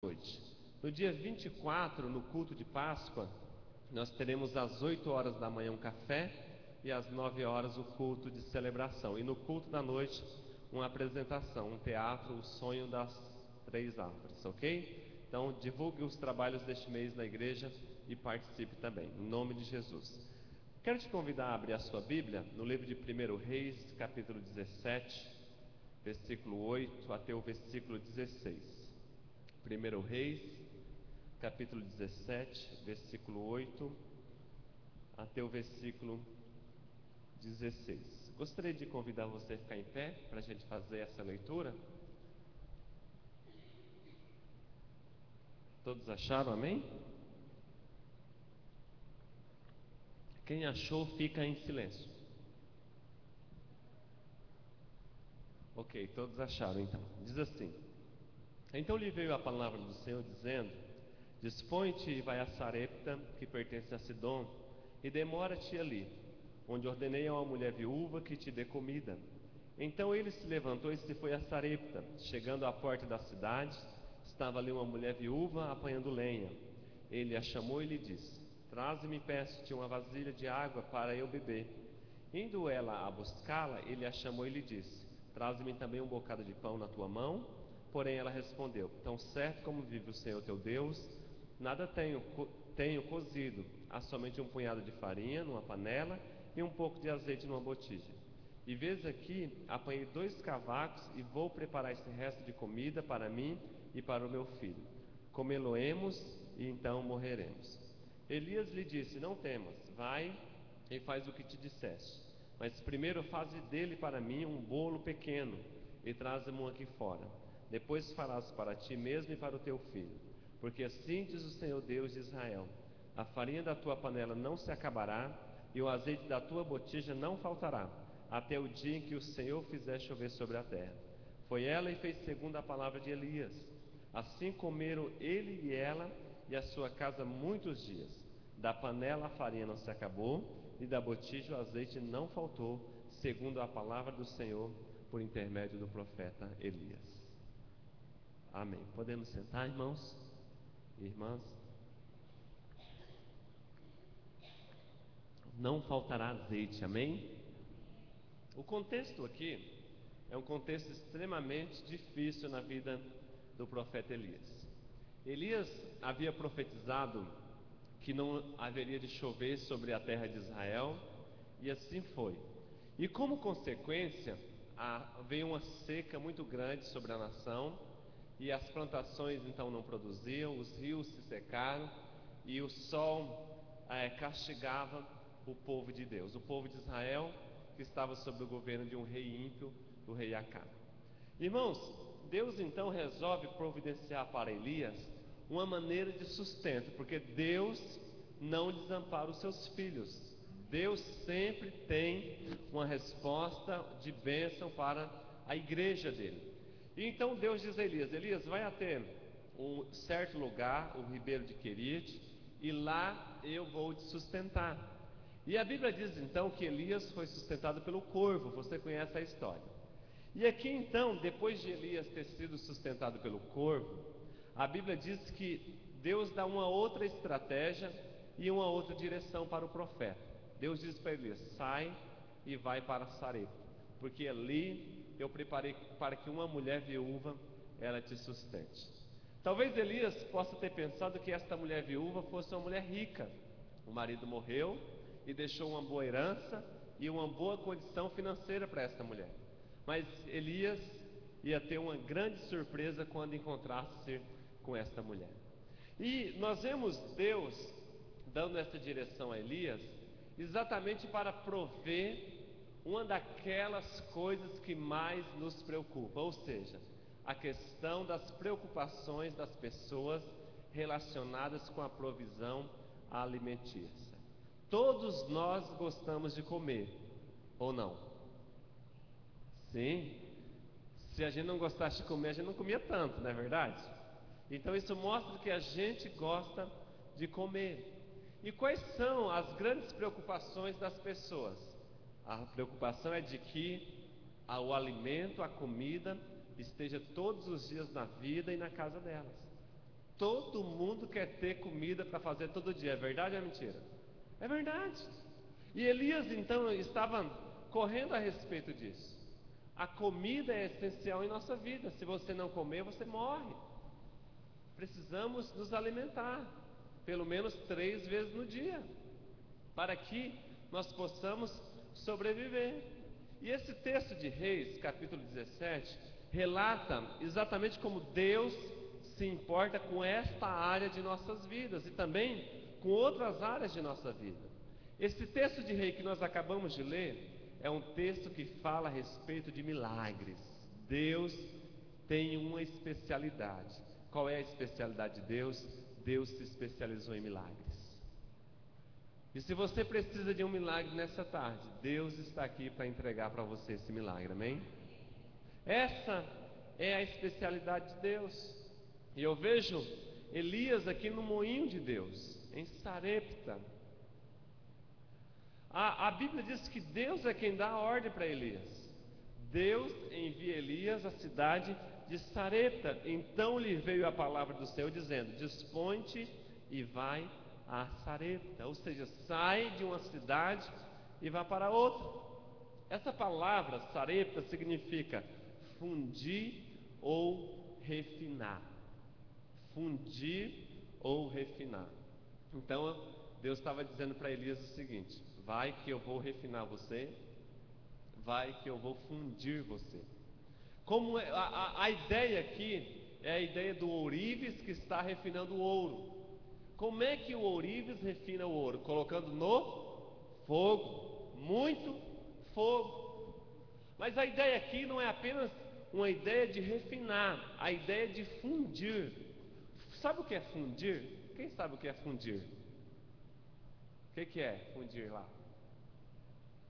noite. No dia 24, no culto de Páscoa, nós teremos às 8 horas da manhã um café e às 9 horas o culto de celebração. E no culto da noite, uma apresentação, um teatro, o sonho das 3 árvores, ok? Então, divulgue os trabalhos deste mês na igreja e participe também, em nome de Jesus. Quero te convidar a abrir a sua Bíblia no livro de 1 Reis, capítulo 17, versículo 8 até o versículo 16. 1 Reis, capítulo 17, versículo 8 até o versículo 16. Gostaria de convidar você a ficar em pé para a gente fazer essa leitura. Todos acharam, amém? Quem achou, fica em silêncio. Ok, todos acharam então. Diz assim: Então lhe veio a palavra do Senhor dizendo: Dispõe-te e vai a Sarepta, que pertence a Sidom, e demora-te ali, onde ordenei a uma mulher viúva que te dê comida. Então ele se levantou e se foi a Sarepta. Chegando à porta da cidade, estava ali uma mulher viúva apanhando lenha. Ele a chamou e lhe disse: Traze-me, peço-te, uma vasilha de água para eu beber. Indo ela a buscá-la, ele a chamou e lhe disse: Traze-me também um bocado de pão na tua mão. Porém ela respondeu: Tão certo como vive o Senhor teu Deus, nada tenho cozido, há somente um punhado de farinha numa panela e um pouco de azeite numa botija. E vês aqui, apanhei 2 cavacos e vou preparar esse resto de comida para mim e para o meu filho. Comê-lo-emos e então morreremos. Elias lhe disse: Não temas, vai e faz o que te disseste. Mas primeiro faze dele para mim um bolo pequeno e traze-mo aqui fora. Depois farás para ti mesmo e para o teu filho. Porque assim diz o Senhor Deus de Israel: a farinha da tua panela não se acabará e o azeite da tua botija não faltará, até o dia em que o Senhor fizer chover sobre a terra. Foi ela e fez segundo a palavra de Elias. Assim comeram ele e ela e a sua casa muitos dias. Da panela a farinha não se acabou e da botija o azeite não faltou, segundo a palavra do Senhor por intermédio do profeta Elias. Amém. Podemos sentar, irmãos e irmãs? Não faltará azeite, amém? O contexto aqui é um contexto extremamente difícil na vida do profeta Elias. Elias havia profetizado que não haveria de chover sobre a terra de Israel, e assim foi. E como consequência, veio uma seca muito grande sobre a nação, e as plantações então não produziam, os rios se secaram, e o sol castigava o povo de Deus, o povo de Israel, que estava sob o governo de um rei ímpio, do rei Acabe. Irmãos, Deus então resolve providenciar para Elias uma maneira de sustento, porque Deus não desampara os seus filhos. Deus sempre tem uma resposta de bênção para a igreja dele. E então Deus diz a Elias: Elias, vai até um certo lugar, o ribeiro de Querite, e lá eu vou te sustentar. E a Bíblia diz então que Elias foi sustentado pelo corvo. Você conhece a história. E aqui então, depois de Elias ter sido sustentado pelo corvo, a Bíblia diz que Deus dá uma outra estratégia e uma outra direção para o profeta. Deus diz para Elias: sai e vai para Sarepta, porque ali eu preparei para que uma mulher viúva ela te sustente. Talvez Elias possa ter pensado que esta mulher viúva fosse uma mulher rica. O marido morreu e deixou uma boa herança e uma boa condição financeira para esta mulher. Mas Elias ia ter uma grande surpresa quando encontrasse com esta mulher. E nós vemos Deus dando essa direção a Elias exatamente para prover uma daquelas coisas que mais nos preocupa, ou seja, a questão das preocupações das pessoas relacionadas com a provisão alimentícia. Todos nós gostamos de comer, ou não? Sim. Se a gente não gostasse de comer, a gente não comia tanto, não é verdade? Então isso mostra que a gente gosta de comer. E quais são as grandes preocupações das pessoas? A preocupação é de que o alimento, a comida, esteja todos os dias na vida e na casa delas. Todo mundo quer ter comida para fazer todo dia, é verdade ou é mentira? É verdade. E Elias então estava correndo a respeito disso. A comida é essencial em nossa vida. Se você não comer, você morre. Precisamos nos alimentar, pelo menos 3 vezes no dia, para que nós possamos sobreviver. E esse texto de Reis, capítulo 17, relata exatamente como Deus se importa com esta área de nossas vidas e também com outras áreas de nossa vida. Esse texto de Reis que nós acabamos de ler é um texto que fala a respeito de milagres. Deus tem uma especialidade. Qual é a especialidade de Deus? Deus se especializou em milagres. E se você precisa de um milagre nessa tarde, Deus está aqui para entregar para você esse milagre, amém? Essa é a especialidade de Deus. E eu vejo Elias aqui no moinho de Deus, em Sarepta. A Bíblia diz que Deus é quem dá a ordem para Elias. Deus envia Elias à cidade de Sarepta. Então lhe veio a palavra do Senhor dizendo: dispõe-te e vai a Sarepta. Ou seja, sai de uma cidade e vá para outra. Essa palavra Sarepta significa fundir ou refinar. Fundir ou refinar. Então Deus estava dizendo para Elias o seguinte: vai que eu vou refinar você, vai que eu vou fundir você. Como a ideia aqui é a ideia do ourives que está refinando o ouro. Como é que o ourives refina o ouro? Colocando no fogo, muito fogo. Mas a ideia aqui não é apenas uma ideia de refinar, a ideia de fundir. Sabe o que é fundir? Quem sabe o que é fundir? O que é fundir lá?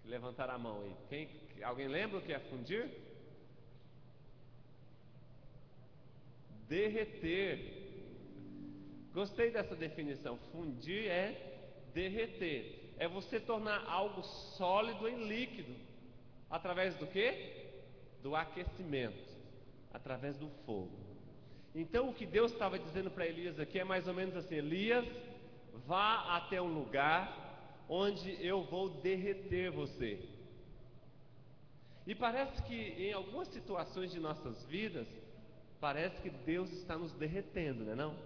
Levantar a mão aí. Alguém lembra o que é fundir? Derreter. Gostei dessa definição. Fundir é derreter. É você tornar algo sólido em líquido. Através do quê? Do aquecimento. Através do fogo. Então o que Deus estava dizendo para Elias aqui é mais ou menos assim: Elias, vá até um lugar onde eu vou derreter você. E parece que em algumas situações de nossas vidas, parece que Deus está nos derretendo, não é não?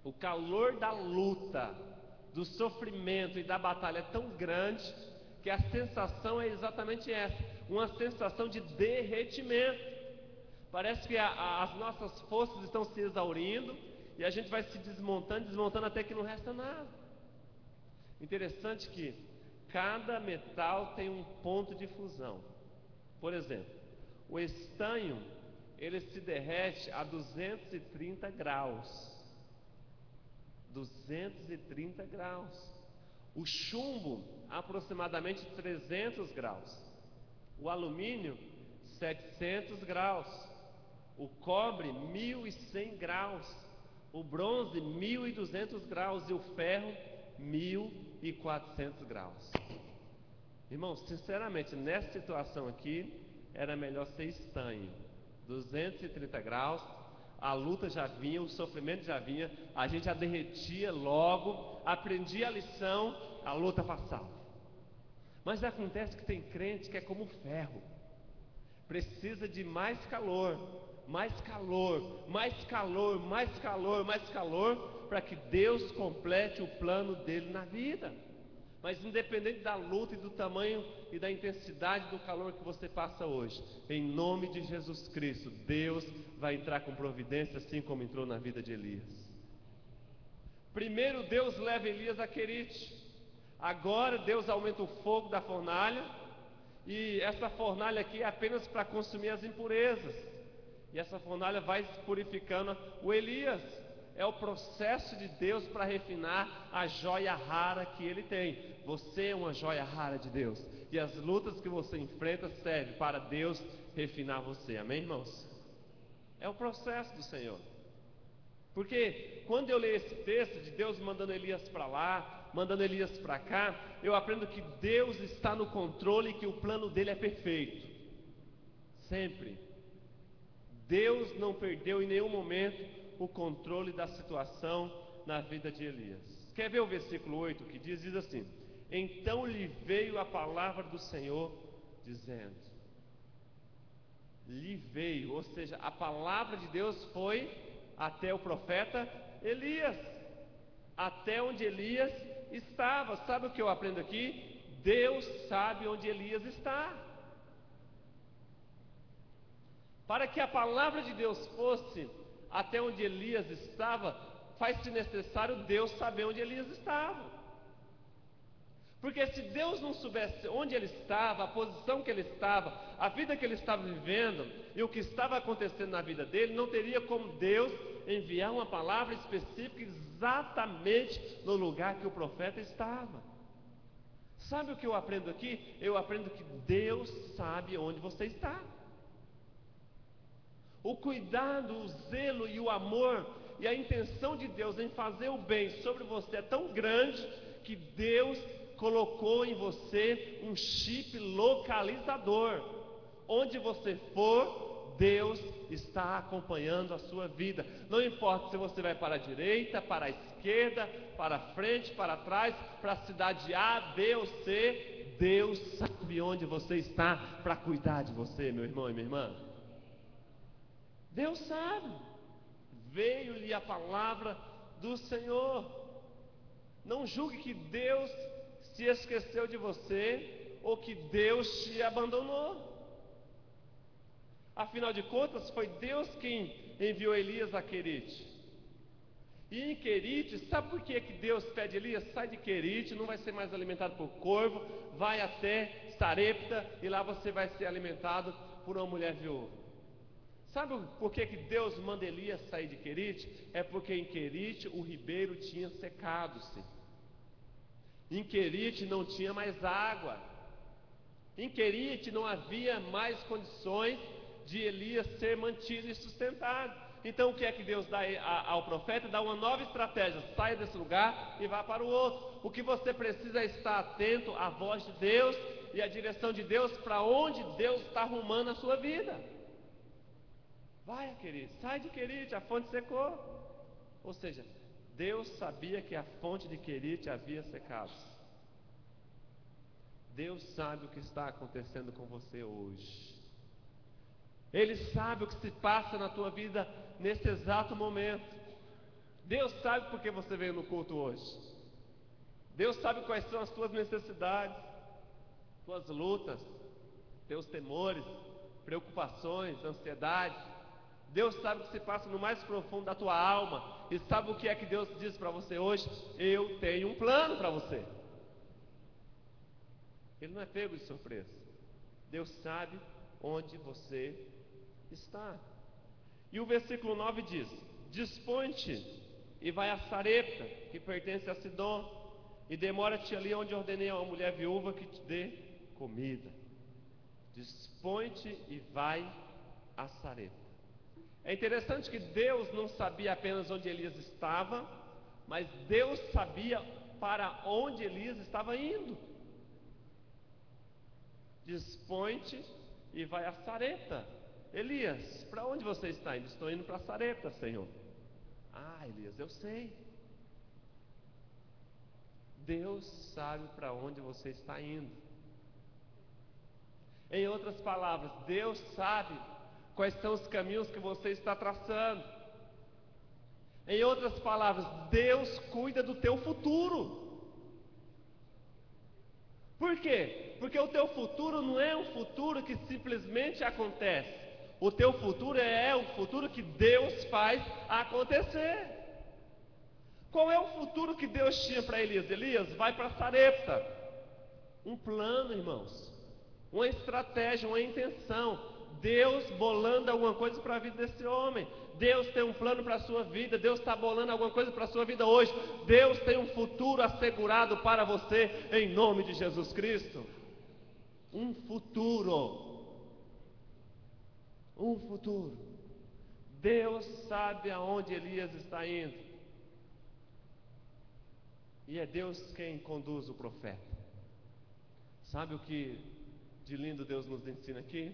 O calor da luta, do sofrimento e da batalha é tão grande que a sensação é exatamente essa, uma sensação de derretimento. Parece que as nossas forças estão se exaurindo e a gente vai se desmontando até que não resta nada. Interessante que cada metal tem um ponto de fusão. Por exemplo, o estanho, ele se derrete a 230 graus. 230 graus. O chumbo, aproximadamente 300 graus. O alumínio, 700 graus. O cobre, 1100 graus. O bronze, 1200 graus. E o ferro, 1400 graus. Irmãos, sinceramente, nessa situação aqui, era melhor ser estanho. 230 graus, a luta já vinha, o sofrimento já vinha, a gente já derretia logo, aprendia a lição, a luta passava. Mas acontece que tem crente que é como ferro, precisa de mais calor, mais calor, mais calor, mais calor, mais calor, para que Deus complete o plano dele na vida. Mas independente da luta e do tamanho e da intensidade do calor que você passa hoje, em nome de Jesus Cristo, Deus vai entrar com providência, assim como entrou na vida de Elias. Primeiro Deus leva Elias a Querite. Agora Deus aumenta o fogo da fornalha. E essa fornalha aqui é apenas para consumir as impurezas. E essa fornalha vai purificando o Elias. É o processo de Deus para refinar a joia rara que ele tem. Você é uma joia rara de Deus. E as lutas que você enfrenta servem para Deus refinar você. Amém, irmãos? É o processo do Senhor. Porque quando eu leio esse texto de Deus mandando Elias para lá, mandando Elias para cá, eu aprendo que Deus está no controle e que o plano dele é perfeito. Sempre. Deus não perdeu em nenhum momento o controle da situação na vida de Elias. Quer ver o versículo 8 que diz? Diz assim: então lhe veio a palavra do Senhor dizendo. Lhe veio, ou seja, a palavra de Deus foi até o profeta Elias, até onde Elias estava. Sabe o que eu aprendo aqui? Deus sabe onde Elias está. Para que a palavra de Deus fosse até onde Elias estava, faz-se necessário Deus saber onde Elias estava. Porque se Deus não soubesse onde ele estava, a posição que ele estava, a vida que ele estava vivendo e o que estava acontecendo na vida dele, não teria como Deus enviar uma palavra específica exatamente no lugar que o profeta estava. Sabe o que eu aprendo aqui? Eu aprendo que Deus sabe onde você está. O cuidado, o zelo e o amor e a intenção de Deus em fazer o bem sobre você é tão grande que Deus colocou em você um chip localizador. Onde você for, Deus está acompanhando a sua vida. Não importa se você vai para a direita, para a esquerda, para a frente, para trás, para a cidade A, B ou C, Deus sabe onde você está para cuidar de você, meu irmão e minha irmã. Deus sabe. Veio-lhe a palavra do Senhor. Não julgue que Deus se esqueceu de você ou que Deus te abandonou. Afinal de contas, foi Deus quem enviou Elias a Querite. E em Querite, sabe por que Deus pede Elias? Sai de Querite, não vai ser mais alimentado por corvo, vai até Sarepta e lá você vai ser alimentado por uma mulher viúva. Sabe por que Deus manda Elias sair de Querite? É porque em Querite o ribeiro tinha secado-se. Em Querite não tinha mais água. Em Querite não havia mais condições de Elias ser mantido e sustentado. Então o que é que Deus dá ao profeta? Dá uma nova estratégia: saia desse lugar e vá para o outro. O que você precisa é estar atento à voz de Deus e à direção de Deus, para onde Deus está arrumando a sua vida. Vai, querido, sai de Querite, a fonte secou. Ou seja, Deus sabia que a fonte de Querite havia secado. Deus sabe o que está acontecendo com você hoje. Ele sabe o que se passa na tua vida nesse exato momento. Deus sabe por que você veio no culto hoje. Deus sabe quais são as tuas necessidades, tuas lutas, teus temores, preocupações, ansiedades. Deus sabe o que se passa no mais profundo da tua alma. E sabe o que é que Deus diz para você hoje? Eu tenho um plano para você. Ele não é pego de surpresa. Deus sabe onde você está. E o versículo 9 diz: dispõe-te e vai a Sarepta, que pertence a Sidom, e demora-te ali onde ordenei a uma mulher viúva que te dê comida. Dispõe-te e vai a Sarepta. É interessante que Deus não sabia apenas onde Elias estava, mas Deus sabia para onde Elias estava indo. Dispõe-te e vai a Sarepta. Elias, para onde você está indo? Estou indo para Sarepta, Senhor. Ah, Elias, eu sei. Deus sabe para onde você está indo. Em outras palavras, Deus sabe quais são os caminhos que você está traçando. Em outras palavras, Deus cuida do teu futuro. Por quê? Porque o teu futuro não é um futuro que simplesmente acontece. O teu futuro é o futuro que Deus faz acontecer. Qual é o futuro que Deus tinha para Elias? Elias, vai para Sarepta. Um plano, irmãos. Uma estratégia, uma intenção. Deus bolando alguma coisa para a vida desse homem. Deus tem um plano para a sua vida. Deus está bolando alguma coisa para a sua vida hoje. Deus tem um futuro assegurado para você, em nome de Jesus Cristo. Um futuro. Um futuro. Deus sabe aonde Elias está indo. E é Deus quem conduz o profeta. Sabe o que de lindo Deus nos ensina aqui?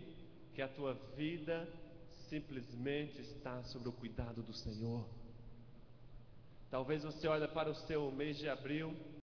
Que a tua vida simplesmente está sob o cuidado do Senhor. Talvez você olhe para o seu mês de abril